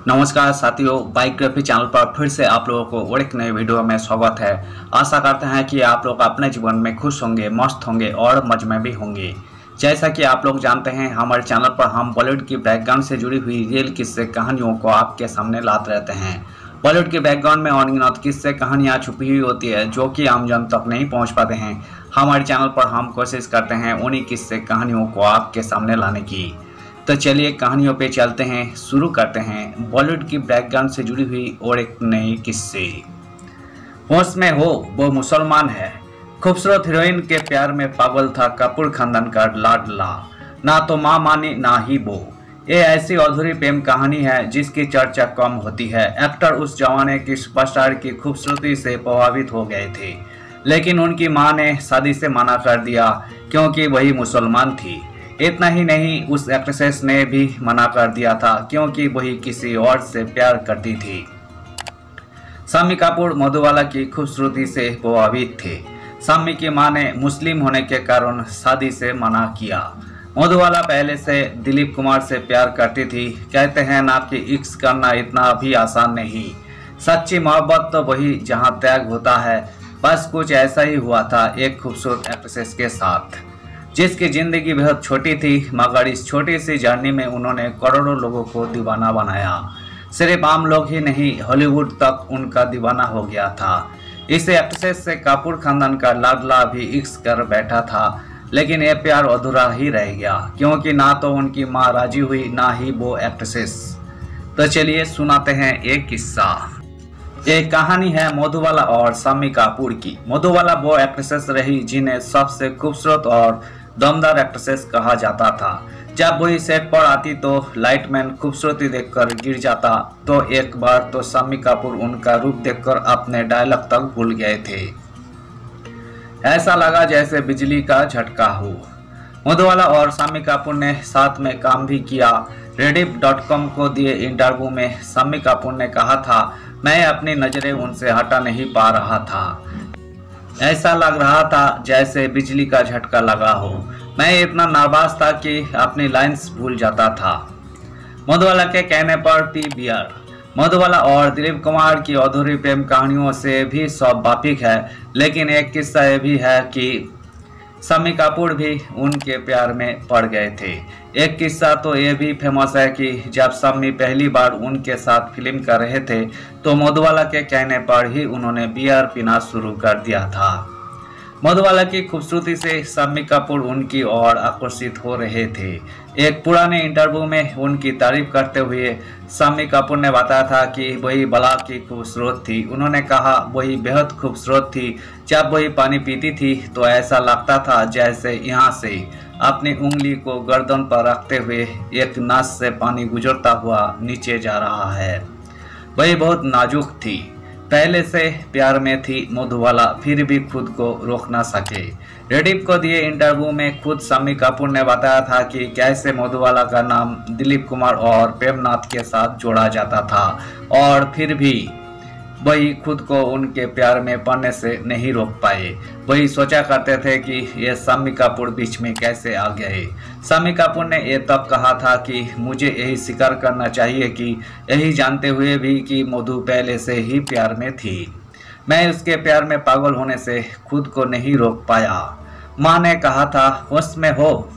नमस्कार साथियों, biography channel पर फिर से आप लोगों को और एक नए वीडियो में स्वागत है। आशा करते हैं कि आप लोग अपने जीवन में खुश होंगे, मस्त होंगे और मजे में भी होंगे। जैसा कि आप लोग जानते हैं, हमारे चैनल पर हम बॉलीवुड की बैकग्राउंड से जुड़ी हुई रियल किस्से कहानियों को आपके सामने लाते रहते हैं। बॉलीवुड के बैकग्राउंड में अनगिनत किस्से कहानियाँ छुपी हुई होती है जो कि आम जन तक नहीं पहुँच पाते हैं। हमारे चैनल पर हम कोशिश करते हैं उन्हीं किस्से कहानियों को आपके सामने लाने की। तो चलिए कहानियों पे चलते हैं, शुरू करते हैं बॉलीवुड की बैकग्राउंड से जुड़ी हुई और एक नई किस्से। होश में हो वो मुसलमान है। खूबसूरत हीरोइन के प्यार में पागल था कपूर खानदान का लाडला, ना तो माँ मानी ना ही वो। ये ऐसी अधूरी प्रेम कहानी है जिसकी चर्चा कम होती है। एक्टर उस जमाने की सुपरस्टार की खूबसूरती से प्रभावित हो गए थे, लेकिन उनकी माँ ने शादी से मना कर दिया क्योंकि वही मुसलमान थी। इतना ही नहीं, उस एक्ट्रेस ने भी मना कर दिया था क्योंकि वही किसी और से प्यार करती थी। शम्मी कपूर मधुबाला की खूबसूरती से प्रभावित थे। शम्मी की मां ने मुस्लिम होने के कारण शादी से मना किया। मधुबाला पहले से दिलीप कुमार से प्यार करती थी। कहते हैं ना कि इश्क करना इतना भी आसान नहीं। सच्ची मोहब्बत तो वही जहां त्याग होता है। बस कुछ ऐसा ही हुआ था एक खूबसूरत एक्ट्रेस के साथ, जिसकी जिंदगी बेहद छोटी थी, मगर इस छोटी सी जर्नी में उन्होंने करोड़ों लोगों को दीवाना बनाया। सिर्फ आम लोग ही नहीं, हॉलीवुड तक उनका दीवाना हो गया था। इस एक्ट्रेस से कपूर खानदान का लाडला भी इश्क कर बैठा था, लेकिन यह प्यार अधूरा ही रह गया क्योंकि ना तो उनकी मां राजी हुई ना ही वो एक्ट्रेस। तो चलिए सुनाते हैं एक किस्सा। एक कहानी है मधुबाला और शम्मी कपूर की। मधुबाला वो एक्ट्रेस रही जिन्हें सबसे खूबसूरत और दमदार एक्ट्रेस कहा जाता था। जब वही सेट पर आती तो लाइटमैन खूबसूरती देखकर गिर जाता, तो एक बार तो शम्मी कपूर उनका रूप देखकर अपने डायलॉग तक भूल गए थे। ऐसा लगा जैसे बिजली का झटका हो। मधुबाला और शम्मी कपूर ने साथ में काम भी किया। Rediff.com को दिए इंटरव्यू में शम्मी कपूर ने कहा था, मैं अपनी नजरें उनसे हटा नहीं पा रहा था। ऐसा लग रहा था जैसे बिजली का झटका लगा हो। मैं इतना नाराज था कि अपनी लाइंस भूल जाता था। मधुबाला के कहने पर पीवीआर मधुबाला और दिलीप कुमार की अधूरी प्रेम कहानियों से भी सब वाकिफ है, लेकिन एक किस्सा ये भी है कि शम्मी कपूर भी उनके प्यार में पड़ गए थे। एक किस्सा तो ये भी फेमस है कि जब शम्मी पहली बार उनके साथ फिल्म कर रहे थे तो मधुबाला के कहने पर ही उन्होंने बियर पीना शुरू कर दिया था। मधुबाला की खूबसूरती से शम्मी कपूर उनकी ओर आकर्षित हो रहे थे। एक पुराने इंटरव्यू में उनकी तारीफ करते हुए शम्मी कपूर ने बताया था कि वही बला की खूबसूरत थी। उन्होंने कहा वही बेहद खूबसूरत थी। जब वही पानी पीती थी तो ऐसा लगता था जैसे यहाँ से अपनी उंगली को गर्दन पर रखते हुए एक नास से पानी गुजरता हुआ नीचे जा रहा है। वही बहुत नाजुक थी। पहले से प्यार में थी मधुबाला, फिर भी खुद को रोक ना सके। रेडिफ को दिए इंटरव्यू में खुद शम्मी कपूर ने बताया था कि कैसे मधुबाला का नाम दिलीप कुमार और प्रेमनाथ के साथ जोड़ा जाता था, और फिर भी वही खुद को उनके प्यार में पड़ने से नहीं रोक पाए। वही सोचा करते थे कि ये शम्मी कपूर बीच में कैसे आ गए। शम्मी कपूर ने ये तब कहा था कि मुझे यही स्वीकार करना चाहिए कि यही जानते हुए भी कि मधु पहले से ही प्यार में थी, मैं उसके प्यार में पागल होने से खुद को नहीं रोक पाया। माँ ने कहा था होश में हो।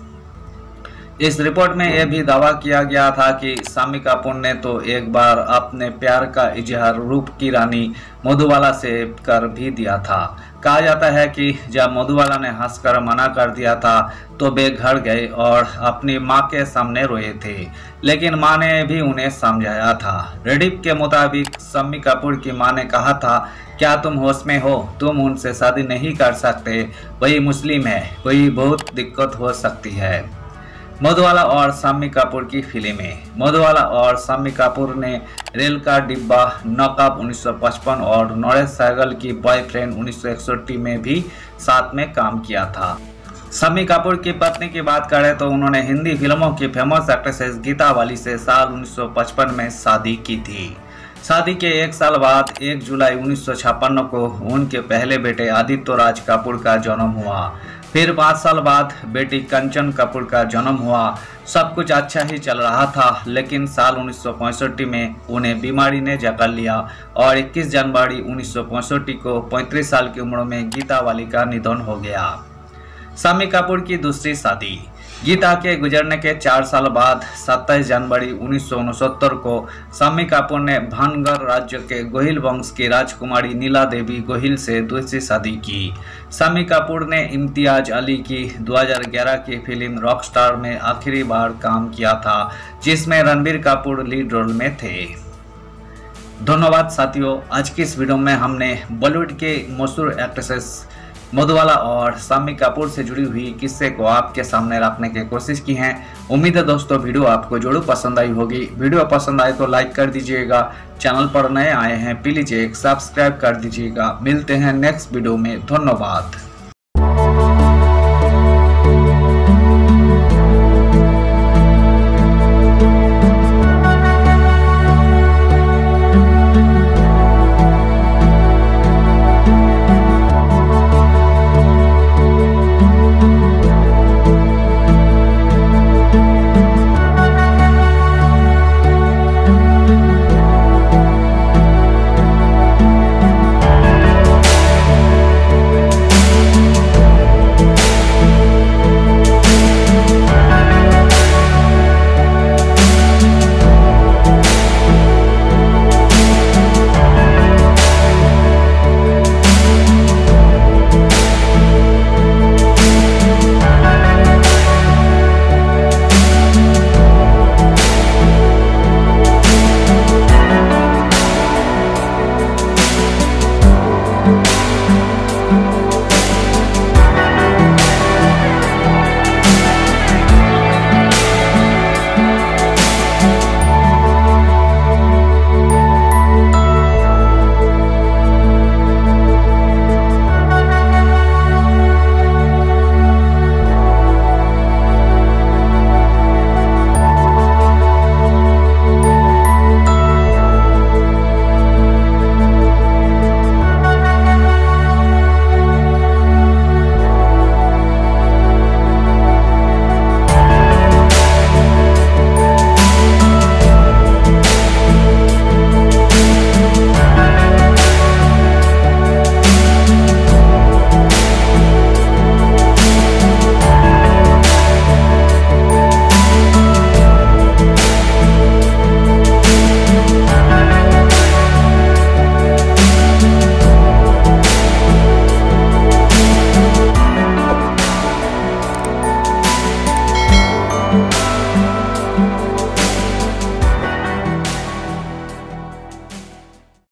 इस रिपोर्ट में यह भी दावा किया गया था कि शम्मी कपूर ने तो एक बार अपने प्यार का इजहार रूप की रानी मधुबाला से कर भी दिया था। कहा जाता है कि जब मधुबाला ने हंसकर मना कर दिया था तो वे घर गए और अपनी मां के सामने रोए थे, लेकिन मां ने भी उन्हें समझाया था। रेडिफ के मुताबिक शम्मी कपूर की मां ने कहा था, क्या तुम होश में हो? तुम उनसे शादी नहीं कर सकते, वही मुस्लिम है, वही बहुत दिक्कत हो सकती है। मधुबाला और शम्मी कपूर की फिल्में। मधुबाला और शम्मी कपूर ने रेल का डिब्बा, नॉकअप 1955 और नरेश सहगल की बॉयफ्रेंड 1961 में भी साथ में काम किया था। शम्मी कपूर की पत्नी की बात करें तो उन्होंने हिंदी फिल्मों की फेमस एक्ट्रेस गीता बाली से साल 1955 में शादी की थी। शादी के एक साल बाद 1 जुलाई 1956 को उनके पहले बेटे आदित्य राज कपूर का जन्म हुआ। फिर 5 साल बाद बेटी कंचन कपूर का जन्म हुआ। सब कुछ अच्छा ही चल रहा था, लेकिन साल 1965 में उन्हें बीमारी ने जकड़ लिया और 21 जनवरी 1965 को 35 साल की उम्र में गीता वाली का निधन हो गया। शम्मी कपूर की दूसरी शादी। गीता के गुजरने के 4 साल बाद 27 जनवरी 1969 को शम्मी कपूर ने भानगढ़ राज्य के गोहिल वंश की राजकुमारी नीला देवी गोहिल से दूसरी शादी की। शम्मी कपूर ने इम्तियाज अली की 2011 की फिल्म रॉकस्टार में आखिरी बार काम किया था, जिसमें रणबीर कपूर लीड रोल में थे। धन्यवाद साथियों, आज की इस वीडियो में हमने बॉलीवुड के मशहूर एक्ट्रेसेस मधुबाला और शम्मी कपूर से जुड़ी हुई किस्से को आपके सामने रखने की कोशिश की है। उम्मीद है दोस्तों वीडियो आपको जरूर पसंद आई होगी। वीडियो पसंद आए तो लाइक कर दीजिएगा। चैनल पर नए आए हैं प्लीज एक सब्सक्राइब कर दीजिएगा। मिलते हैं नेक्स्ट वीडियो में। धन्यवाद।